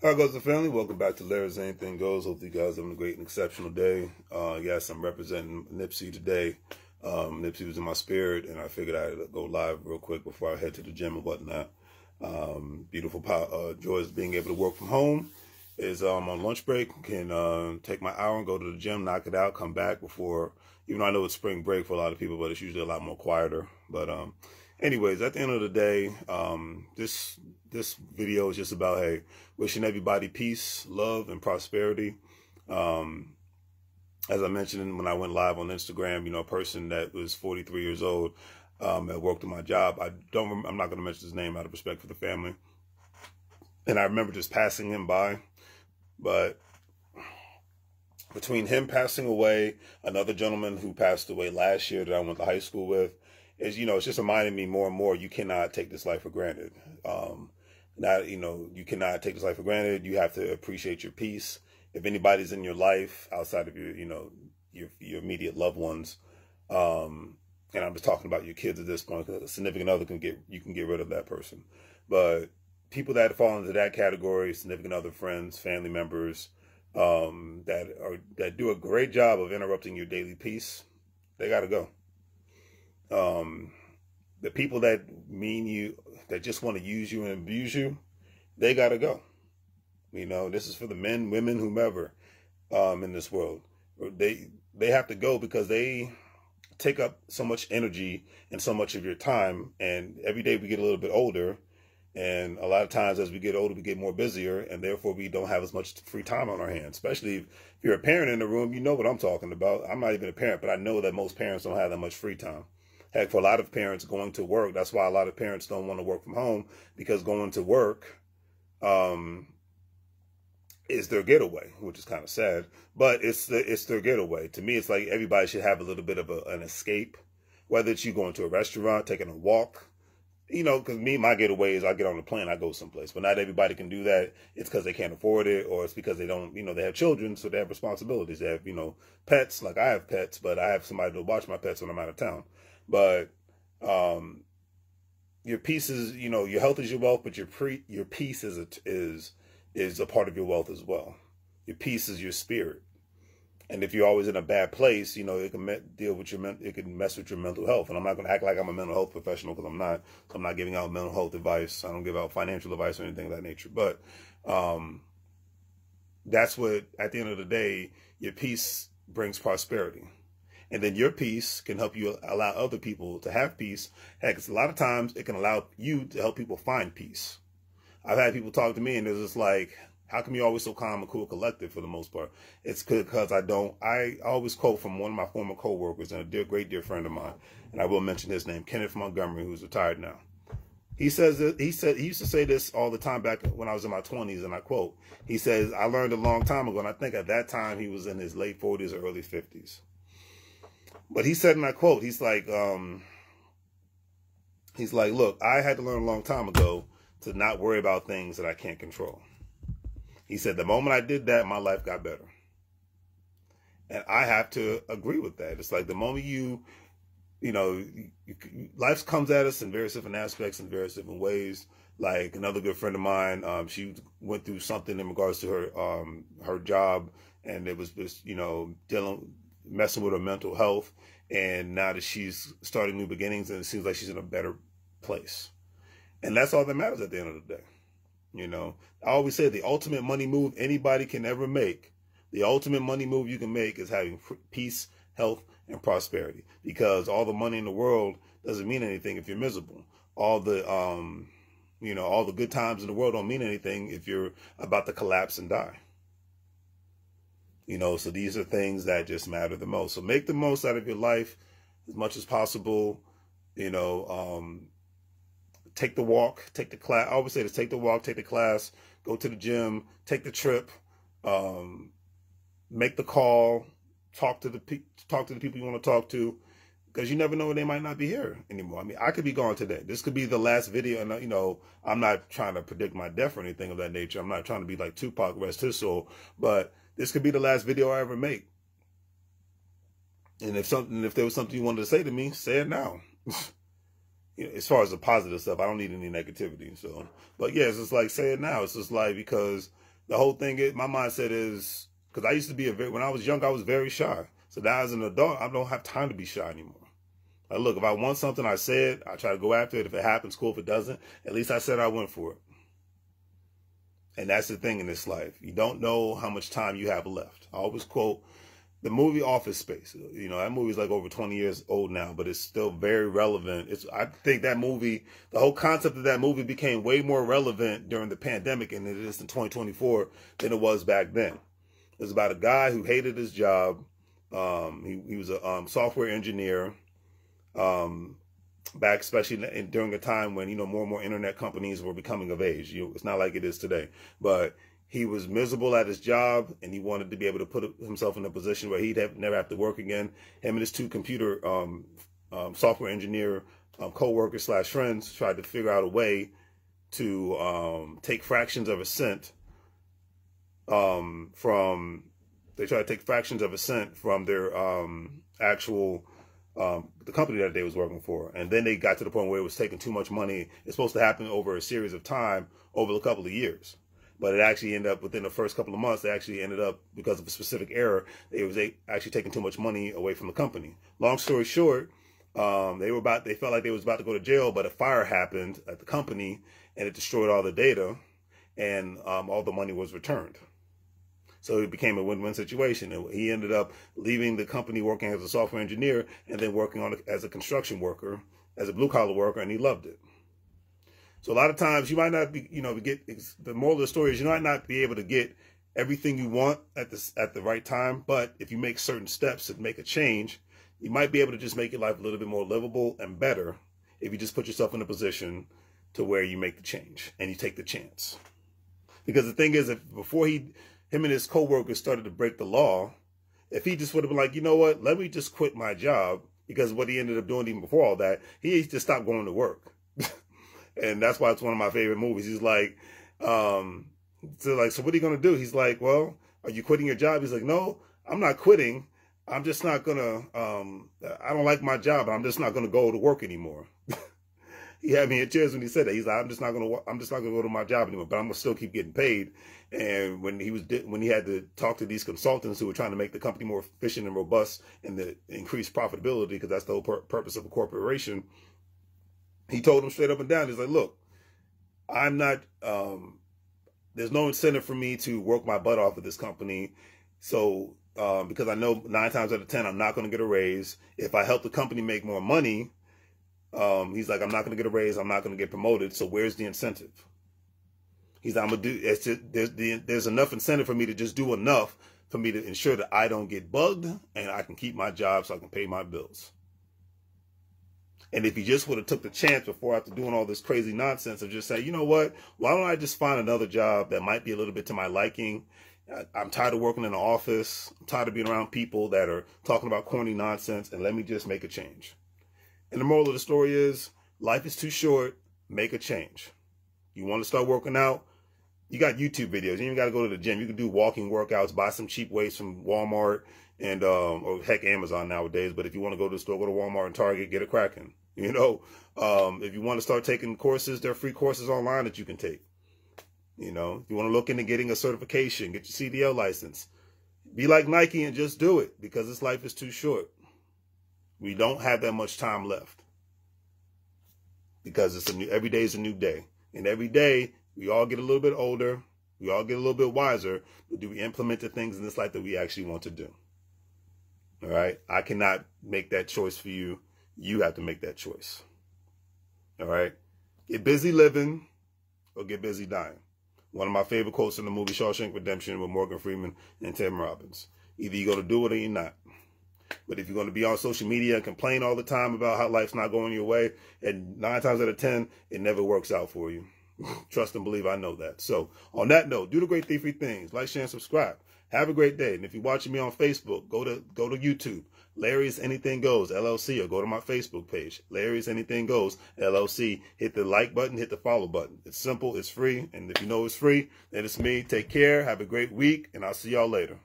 How goes the family? Welcome back to Larry's Anything Goes. Hope you guys having a great and exceptional day. Yes, I'm representing Nipsey today. Nipsey was in my spirit, and I figured I'd go live real quick before I head to the gym and whatnot. Beautiful joys of being able to work from home is on lunch break. Can take my hour and go to the gym, knock it out, come back before, even though I know it's spring break for a lot of people, but it's usually a lot more quieter. But anyways, at the end of the day, this video is just about, hey, wishing everybody peace, love, and prosperity. As I mentioned when I went live on Instagram, you know, a person that was 43 years old that worked in my job. I'm not going to mention his name out of respect for the family. And I remember just passing him by. But between him passing away, another gentleman who passed away last year that I went to high school with, is, you know, it's just reminding me more and more, you cannot take this life for granted. You cannot take this life for granted. You have to appreciate your peace. If anybody's in your life outside of your your immediate loved ones, and I'm just talking about your kids at this point, because a significant other you can get rid of that person. But people that fall into that category, significant other, friends, family members, that do a great job of interrupting your daily peace, they got to go. The people that that just want to use you and abuse you, they got to go. You know, this is for the men, women, whomever, in this world. They have to go because they take up so much energy and so much of your time. And every day we get a little bit older. And a lot of times as we get older, we get more busier, and therefore we don't have as much free time on our hands. Especially if you're a parent in the room, you know what I'm talking about. I'm not even a parent, but I know that most parents don't have that much free time. Heck, for a lot of parents, going to work, that's why a lot of parents don't want to work from home, because going to work is their getaway, which is kind of sad, but it's their getaway. To me, it's like everybody should have a little bit of an escape, whether it's you going to a restaurant, taking a walk, you know, because my getaway is I get on a plane, I go someplace, but not everybody can do that. It's because they can't afford it, or it's because they don't, they have children, so they have responsibilities. They have, pets, like I have pets, but I have somebody to watch my pets when I'm out of town. But your peace is, your health is your wealth, but your peace is a part of your wealth as well. Your peace is your spirit. And if you're always in a bad place, it can it can mess with your mental health. And I'm not going to act like I'm a mental health professional, because I'm not. So I'm not giving out mental health advice. I don't give out financial advice or anything of that nature. But that's what, at the end of the day, your peace brings prosperity. And then your peace can help you allow other people to have peace. Heck, a lot of times it can allow you to help people find peace. I've had people talk to me and it's just like, how come you're always so calm and cool, collected for the most part? It's because I always quote from one of my former co-workers and a great dear friend of mine, and I will mention his name, Kenneth Montgomery, who's retired now. He used to say this all the time back when I was in my 20s, and I quote, he says, I learned a long time ago, and I think at that time he was in his late 40s or early 50s. But he said, and I quote, he's like, look, I had to learn a long time ago to not worry about things that I can't control. He said, the moment I did that, my life got better. And I have to agree with that. It's like the moment life comes at us in various different aspects, in various different ways. Like another good friend of mine, she went through something in regards to her job, and it was just, messing with her mental health. And now that she's starting new beginnings, and it seems like she's in a better place. And that's all that matters at the end of the day. I always say the ultimate money move anybody can ever make, the ultimate money move you can make is having peace, health, and prosperity. Because all the money in the world doesn't mean anything if you're miserable. All the good times in the world don't mean anything if you're about to collapse and die. So these are things that just matter the most. So make the most out of your life as much as possible. Take the walk, take the class. I always say this: take the walk, take the class, go to the gym, take the trip, make the call, talk to the people you want to talk to, because you never know when they might not be here anymore. I mean, I could be gone today. This could be the last video, and I'm not trying to predict my death or anything of that nature. I'm not trying to be like Tupac, rest his soul, but this could be the last video I ever make. And if there was something you wanted to say to me, say it now. As far as the positive stuff, I don't need any negativity. So, but yeah, it's just like, say it now. It's just like, because the whole thing is, my mindset is, because I used to be when I was young, I was very shy. So now as an adult, I don't have time to be shy anymore. Like, look, if I want something, I say it. I try to go after it. If it happens, cool. If it doesn't, at least I said I went for it. And that's the thing in this life. You don't know how much time you have left. I always quote the movie Office Space. You know, that movie is like over 20 years old now, but it's still very relevant. I think that movie, the whole concept of that movie became way more relevant during the pandemic and it is in 2024 than it was back then. It was about a guy who hated his job. He was a software engineer. Back especially during a time when, you know, more and more internet companies were becoming of age. You know, it's not like it is today. But he was miserable at his job, and he wanted to be able to put himself in a position where he'd never have to work again. Him and his two computer software engineer co-workers / friends tried to figure out a way to take fractions of a cent from their actual the company that they was working for. And then they got to the point where it was taking too much money. It's supposed to happen over a series of time, over a couple of years. But it actually ended up within the first couple of months, they actually ended up, because of a specific error, they was actually taking too much money away from the company. Long story short, they felt like they was about to go to jail, but a fire happened at the company and it destroyed all the data and all the money was returned. So it became a win-win situation. And he ended up leaving the company working as a software engineer and then working as a construction worker, as a blue-collar worker, and he loved it. So a lot of times you might not be, you know, the moral of the story is you might not be able to get everything you want at the right time, but if you make certain steps and make a change, you might be able to just make your life a little bit more livable and better if you just put yourself in a position to where you make the change and you take the chance. Because the thing is, if before him and his coworkers started to break the law, if he just would have been like, you know what, let me just quit my job, because what he ended up doing even before all that, he just stopped going to work. And that's why it's one of my favorite movies. He's like, so what are you going to do? He's like, well, are you quitting your job? He's like, no, I'm not quitting. I'm just not going to, I don't like my job. I'm just not going to go to work anymore. He had me in tears when he said that. He's like, I'm just not going to go to my job anymore, but I'm going to still keep getting paid. And when he had to talk to these consultants who were trying to make the company more efficient and robust and the increased profitability, because that's the whole purpose of a corporation, he told them straight up and down, he's like, look, I'm not, there's no incentive for me to work my butt off at this company. So, because I know 9 times out of 10, I'm not going to get a raise. If I help the company make more money, he's like, I'm not going to get a raise. I'm not going to get promoted. So where's the incentive? He's like, there's enough incentive for me to just do enough for me to ensure that I don't get bugged and I can keep my job so I can pay my bills. And if he just would have took the chance before after doing all this crazy nonsense of just saying, you know what, why don't I just find another job that might be a little bit to my liking? I'm tired of working in the office. I'm tired of being around people that are talking about corny nonsense, and let me just make a change. And the moral of the story is, life is too short. Make a change. You want to start working out? You got YouTube videos. You even got to go to the gym. You can do walking workouts, buy some cheap weights from Walmart and or heck, Amazon nowadays. But if you want to go to the store, go to Walmart and Target, get it cracking. You know, if you want to start taking courses, there are free courses online that you can take. You know, if you want to look into getting a certification, get your CDL license. Be like Nike and just do it, because this life is too short. We don't have that much time left, because every day is a new day. And every day we all get a little bit older. We all get a little bit wiser. But do we implement the things in this life that we actually want to do? All right. I cannot make that choice for you. You have to make that choice. All right. Get busy living or get busy dying. One of my favorite quotes in the movie Shawshank Redemption with Morgan Freeman and Tim Robbins. Either you're going to do it or you're not. But if you're going to be on social media and complain all the time about how life's not going your way, and 9 times out of 10, it never works out for you. Trust and believe, I know that. So on that note, do the great 3 things. Like, share, and subscribe. Have a great day. And if you're watching me on Facebook, go to YouTube. Larry's Anything Goes, LLC, or go to my Facebook page. Larry's Anything Goes, LLC. Hit the like button, hit the follow button. It's simple, it's free. And if you know it's free, then it's me. Take care. Have a great week, and I'll see y'all later.